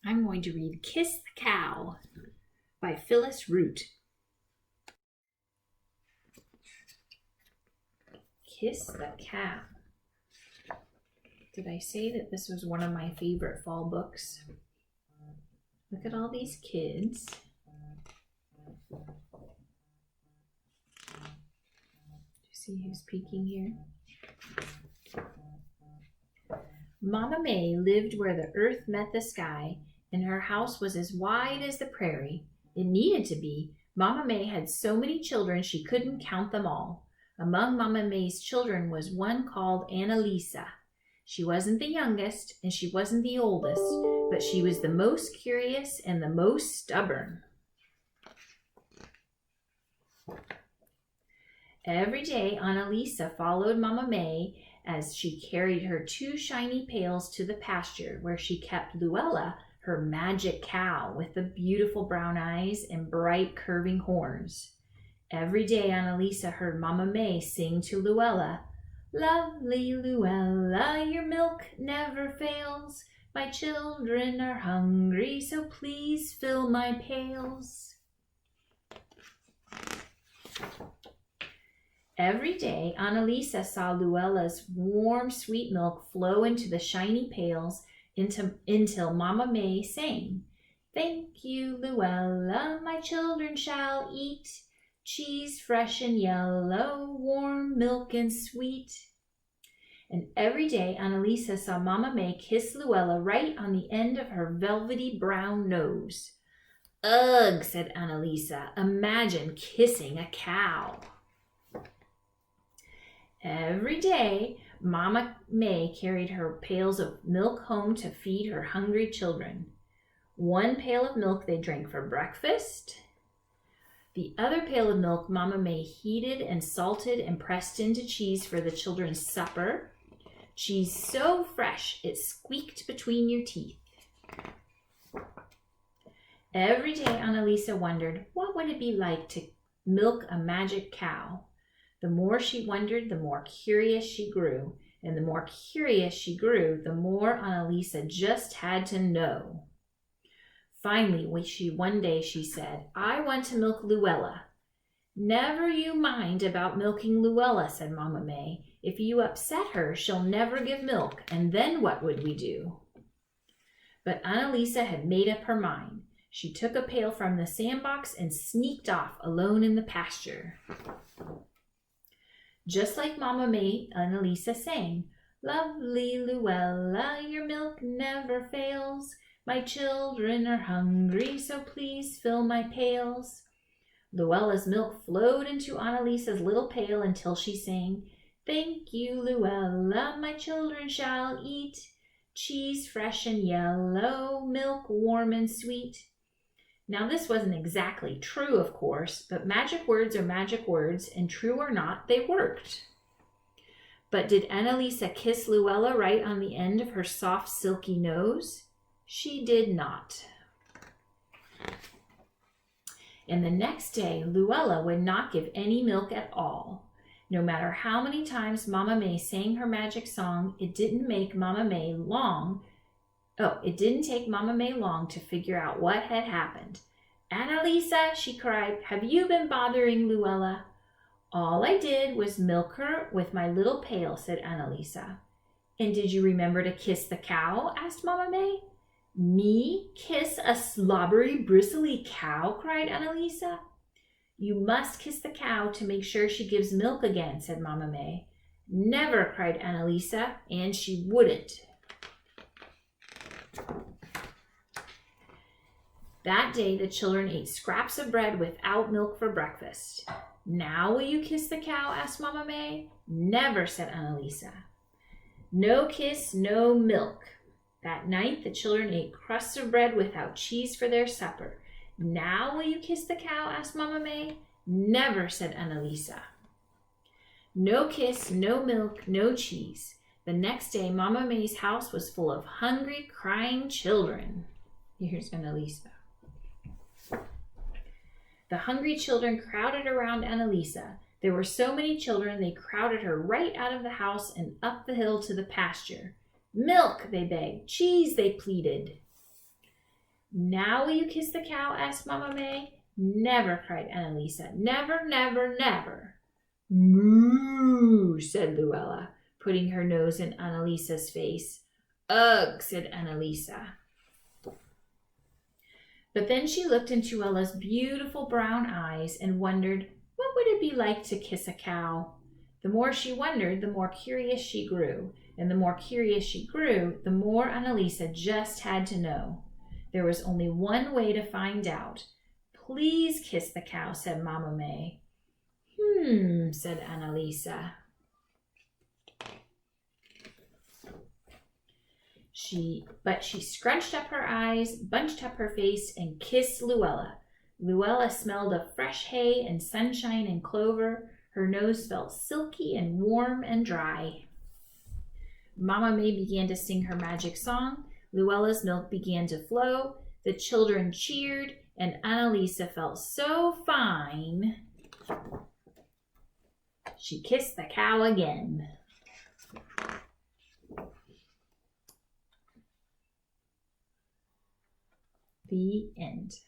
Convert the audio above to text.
I'm going to read Kiss the Cow by Phyllis Root. Kiss the Cow. Did I say that this was one of my favorite fall books? Look at all these kids. Do you see who's peeking here? Mama May lived where the earth met the sky, and her house was as wide as the prairie. It needed to be. Mama May had so many children she couldn't count them all. Among Mama May's children was one called Annalisa. She wasn't the youngest, and she wasn't the oldest, but she was the most curious and the most stubborn. Every day, Annalisa followed Mama May as she carried her 2 shiny pails to the pasture where she kept Luella, her magic cow with the beautiful brown eyes and bright curving horns. Every day Annalisa heard Mama May sing to Luella, "Lovely Luella, your milk never fails. My children are hungry, so please fill my pails." Every day, Annalisa saw Luella's warm, sweet milk flow into the shiny pails until Mama May sang, "Thank you, Luella, my children shall eat cheese fresh and yellow, warm milk and sweet." And every day, Annalisa saw Mama May kiss Luella right on the end of her velvety brown nose. "Ugh," said Annalisa, "imagine kissing a cow." Every day, Mama May carried her pails of milk home to feed her hungry children. One pail of milk they drank for breakfast. The other pail of milk Mama May heated and salted and pressed into cheese for the children's supper. Cheese so fresh it squeaked between your teeth. Every day Annalisa wondered, what would it be like to milk a magic cow? The more she wondered, the more curious she grew. And the more curious she grew, the more Annalisa just had to know. Finally, one day she said, "I want to milk Luella." "Never you mind about milking Luella," said Mama May. "If you upset her, she'll never give milk, and then what would we do?" But Annalisa had made up her mind. She took a pail from the sandbox and sneaked off alone in the pasture. Just like Mama May, Annalisa sang, "Lovely Luella, your milk never fails. My children are hungry, so please fill my pails." Luella's milk flowed into Annalisa's little pail until she sang, "Thank you, Luella, my children shall eat cheese fresh and yellow, milk warm and sweet." Now this wasn't exactly true, of course, but magic words are magic words, and true or not, they worked. But did Annalisa kiss Luella right on the end of her soft, silky nose? She did not. And the next day, Luella would not give any milk at all. No matter how many times Mama May sang her magic song, it didn't take Mama May long to figure out what had happened. "Annalisa," she cried, "have you been bothering Luella?" "All I did was milk her with my little pail," said Annalisa. "And did you remember to kiss the cow?" asked Mama May. "Me kiss a slobbery, bristly cow?" cried Annalisa. "You must kiss the cow to make sure she gives milk again," said Mama May. "Never," cried Annalisa, and she wouldn't. That day, the children ate scraps of bread without milk for breakfast. "Now will you kiss the cow?" asked Mama May. "Never," said Annalisa. No kiss, no milk. That night, the children ate crusts of bread without cheese for their supper. "Now will you kiss the cow?" asked Mama May. "Never," said Annalisa. No kiss, no milk, no cheese. The next day, Mama May's house was full of hungry, crying children. Here's Annalisa. The hungry children crowded around Annalisa. There were so many children, they crowded her right out of the house and up the hill to the pasture. "Milk," they begged. "Cheese," they pleaded. Now will you kiss the cow? Asked Mama May. Never, cried Annalisa. Never, never, never. Moo, said Luella, putting her nose in Annalisa's face. Ugh, said Annalisa. But then she looked into Luella's beautiful brown eyes and wondered, what would it be like to kiss a cow? The more she wondered, the more curious she grew. And the more curious she grew, the more Annalisa just had to know. There was only one way to find out. Please kiss the cow, said Mama May. Said Annalisa. But she scrunched up her eyes, bunched up her face, and kissed Luella. Luella smelled of fresh hay and sunshine and clover. Her nose felt silky and warm and dry. Mama May began to sing her magic song. Luella's milk began to flow. The children cheered, and Annalisa felt so fine. She kissed the cow again. The end.